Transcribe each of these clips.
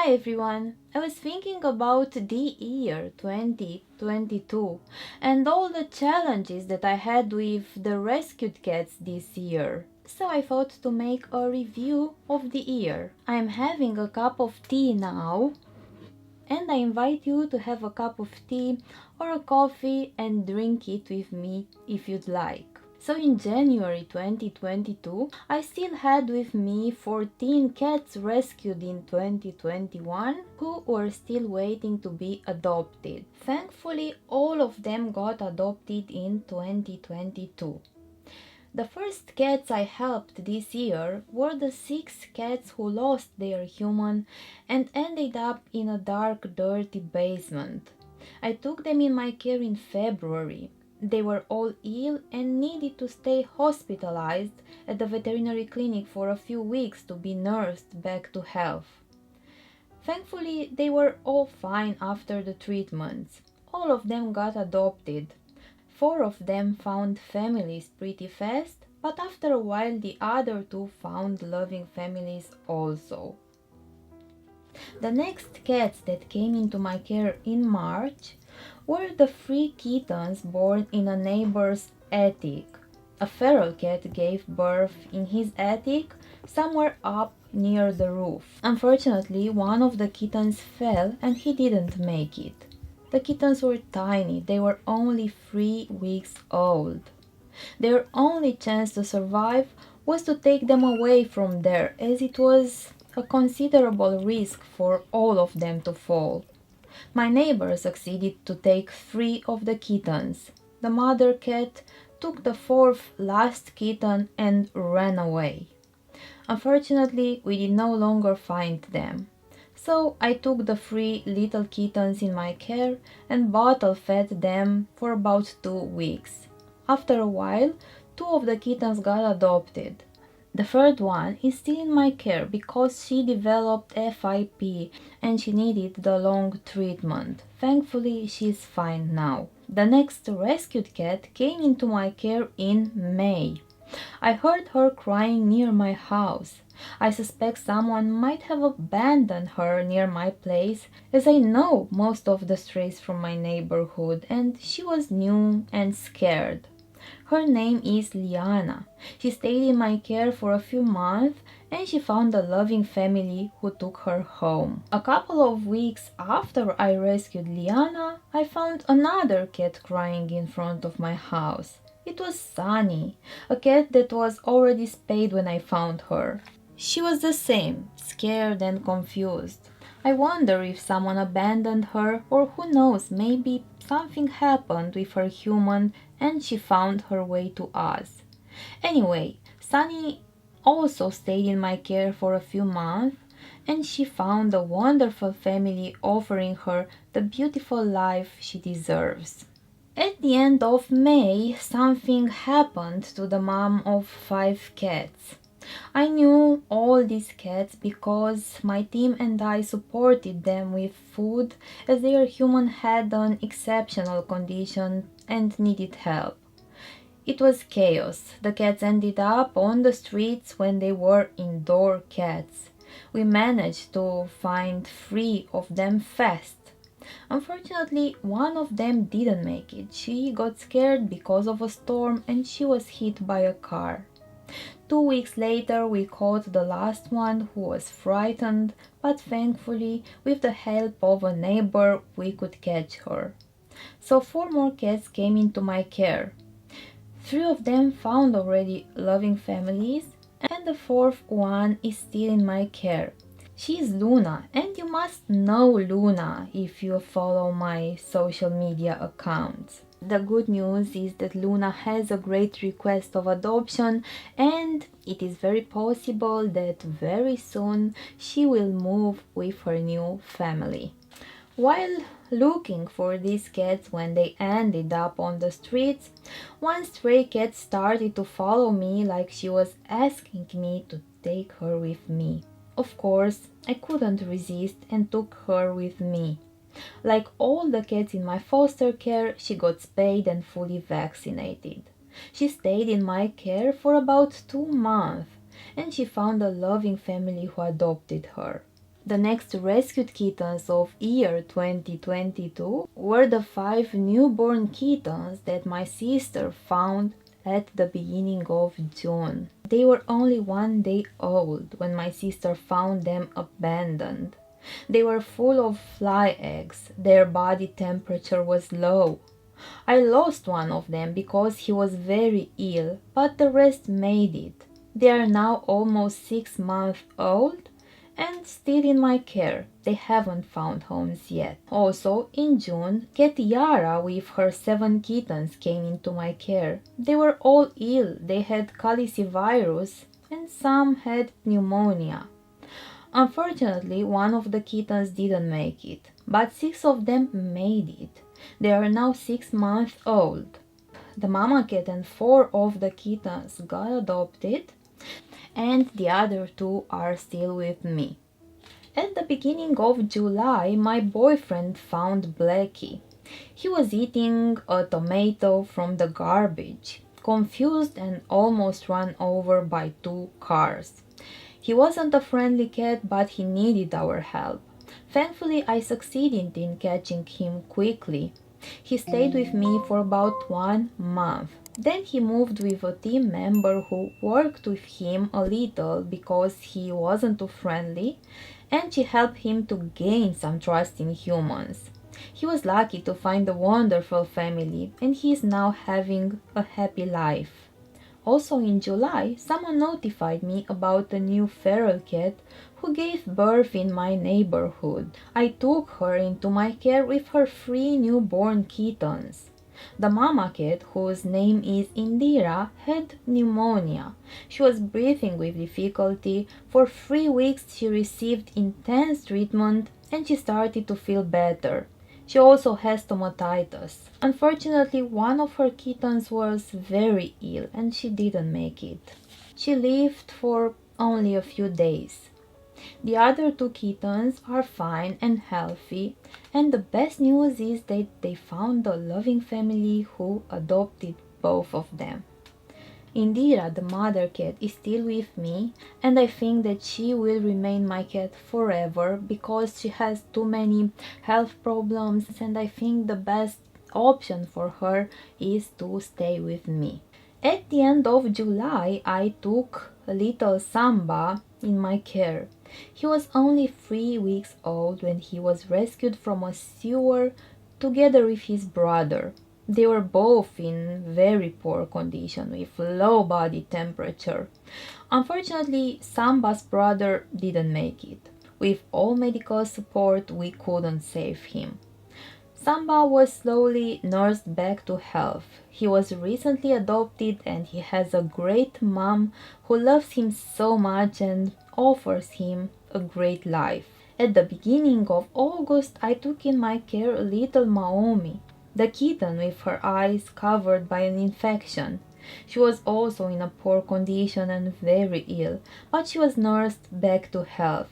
Hi everyone! I was thinking about the year 2022 and all the challenges that I had with the rescued cats this year. So I thought to make a review of the year. I'm having a cup of tea now and I invite you to have a cup of tea or a coffee and drink it with me if you'd like. So in January 2022, I still had with me 14 cats rescued in 2021 who were still waiting to be adopted. Thankfully, all of them got adopted in 2022. The first cats I helped this year were the 6 cats who lost their human and ended up in a dark, dirty basement. I took them in my care in February. They were all ill and needed to stay hospitalized at the veterinary clinic for a few weeks to be nursed back to health. Thankfully, they were all fine after the treatments. All of them got adopted. 4 of them found families pretty fast, but after a while the other 2 found loving families also. The next cats that came into my care in March were the 3 kittens born in a neighbor's attic. A feral cat gave birth in his attic somewhere up near the roof. Unfortunately, one of the kittens fell and he didn't make it. The kittens were tiny, they were only 3 weeks old. Their only chance to survive was to take them away from there, as it was a considerable risk for all of them to fall. My neighbor succeeded to take 3 of the kittens. The mother cat took the 4th last kitten and ran away. Unfortunately, we did no longer find them. So I took the 3 little kittens in my care and bottle fed them for about 2 weeks. After a while, 2 of the kittens got adopted. The third one is still in my care because she developed FIP and she needed the long treatment. Thankfully, she's fine now. The next rescued cat came into my care in May. I heard her crying near my house. I suspect someone might have abandoned her near my place, as I know most of the strays from my neighborhood and she was new and scared. Her name is Liana. She stayed in my care for a few months and she found a loving family who took her home. A couple of weeks after I rescued Liana, I found another cat crying in front of my house. It was Sunny, a cat that was already spayed when I found her. She was the same, scared and confused. I wonder if someone abandoned her or who knows, maybe something happened with her human and she found her way to us. Anyway, Sunny also stayed in my care for a few months and she found a wonderful family offering her the beautiful life she deserves. At the end of May, something happened to the mom of 5 cats. I knew all these cats because my team and I supported them with food as their human had an exceptional condition and needed help. It was chaos. The cats ended up on the streets when they were indoor cats. We managed to find 3 of them fast. Unfortunately, one of them didn't make it. She got scared because of a storm and she was hit by a car. 2 weeks later, we caught the last one who was frightened, but thankfully, with the help of a neighbor, we could catch her. So 4 more cats came into my care. 3 of them found already loving families, and the 4th one is still in my care. She is Luna, and you must know Luna if you follow my social media accounts. The good news is that Luna has a great request of adoption and it is very possible that very soon she will move with her new family. While looking for these cats when they ended up on the streets, one stray cat started to follow me like she was asking me to take her with me. Of course, I couldn't resist and took her with me. Like all the cats in my foster care, she got spayed and fully vaccinated. She stayed in my care for about 2 months and she found a loving family who adopted her. The next rescued kittens of year 2022 were the 5 newborn kittens that my sister found at the beginning of June. They were only 1 day old when my sister found them abandoned. They were full of fly eggs. Their body temperature was low. I lost one of them because he was very ill, but the rest made it. They are now almost 6 months old and still in my care. They haven't found homes yet. Also, in June, cat Yara with her 7 kittens came into my care. They were all ill. They had calicivirus and some had pneumonia. Unfortunately, one of the kittens didn't make it, but 6 of them made it. They are now 6 months old. The mama cat and 4 of the kittens got adopted, and the other 2 are still with me. At the beginning of July, my boyfriend found Blackie. He was eating a tomato from the garbage, confused and almost run over by 2 cars. He wasn't a friendly cat, but he needed our help. Thankfully, I succeeded in catching him quickly. He stayed with me for about 1 month. Then he moved with a team member who worked with him a little because he wasn't too friendly, and she helped him to gain some trust in humans. He was lucky to find a wonderful family, and he is now having a happy life. Also in July, someone notified me about a new feral cat who gave birth in my neighborhood. I took her into my care with her 3 newborn kittens. The mama cat, whose name is Indira, had pneumonia. She was breathing with difficulty. For 3 weeks she received intense treatment and she started to feel better. She also has stomatitis. Unfortunately, one of her kittens was very ill and she didn't make it. She lived for only a few days. The other 2 kittens are fine and healthy, and the best news is that they found a loving family who adopted both of them. Indira, the mother cat, is still with me, and I think that she will remain my cat forever because she has too many health problems, and I think the best option for her is to stay with me. At the end of July, I took little Samba in my care. He was only 3 weeks old when he was rescued from a sewer together with his brother. They were both in very poor condition with low body temperature. Unfortunately, Samba's brother didn't make it. With all medical support, we couldn't save him. Samba was slowly nursed back to health. He was recently adopted and he has a great mom who loves him so much and offers him a great life. At the beginning of August, I took in my care a little Maomi, the kitten with her eyes covered by an infection. She was also in a poor condition and very ill, but she was nursed back to health.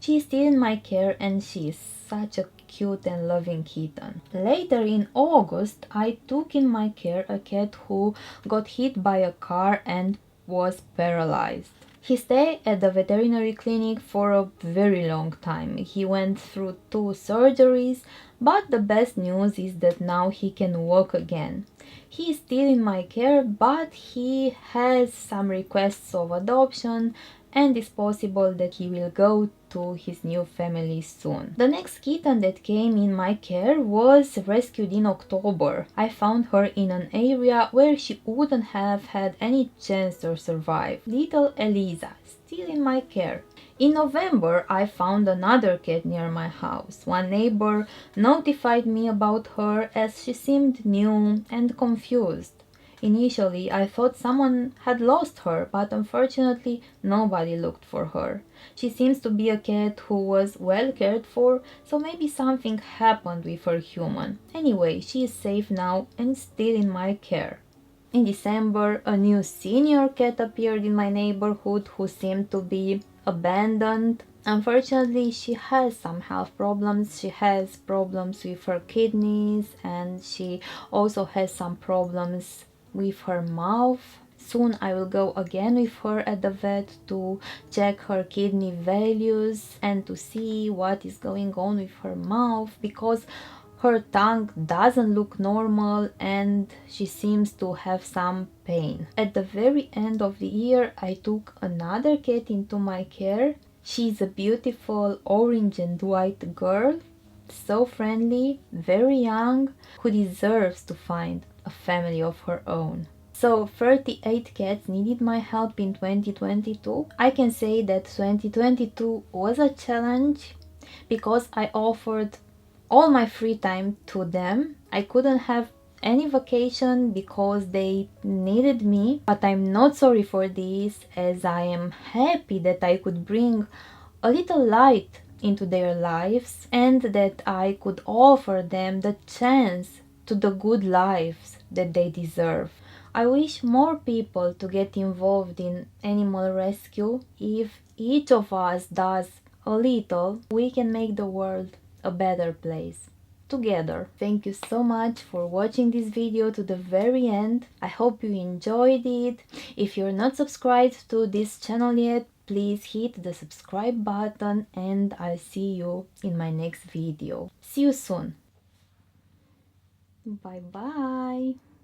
She is still in my care and she is such a cute and loving kitten. Later in August, I took in my care a cat who got hit by a car and was paralyzed. He stayed at the veterinary clinic for a very long time. He went through 2 surgeries, but the best news is that now he can walk again. He is still in my care, but he has some requests of adoption, and it's possible that he will go to his new family soon. The next kitten that came in my care was rescued in October. I found her in an area where she wouldn't have had any chance to survive. Little Eliza, still in my care. In November, I found another cat near my house. One neighbor notified me about her as she seemed new and confused. Initially, I thought someone had lost her, but unfortunately, nobody looked for her. She seems to be a cat who was well cared for, so maybe something happened with her human. Anyway, she is safe now and still in my care. In December, a new senior cat appeared in my neighborhood who seemed to be abandoned. Unfortunately, she has some health problems. She has problems with her kidneys and she also has some problems with her mouth. Soon I will go again with her at the vet to check her kidney values and to see what is going on with her mouth, because her tongue doesn't look normal and she seems to have some pain. At the very end of the year, I took another cat into my care. She's a beautiful orange and white girl, so friendly, very young, who deserves to find a family of her own. So 38 cats needed my help in 2022. I can say that 2022 was a challenge because I offered all my free time to them. I couldn't have any vacation because they needed me, but I'm not sorry for this, as I am happy that I could bring a little light into their lives and that I could offer them the chance to the good lives that they deserve. I wish more people to get involved in animal rescue. If each of us does a little, we can make the world a better place together. Thank you so much for watching this video to the very end. I hope you enjoyed it. If you're not subscribed to this channel yet, please hit the subscribe button and I'll see you in my next video. See you soon. Bye bye.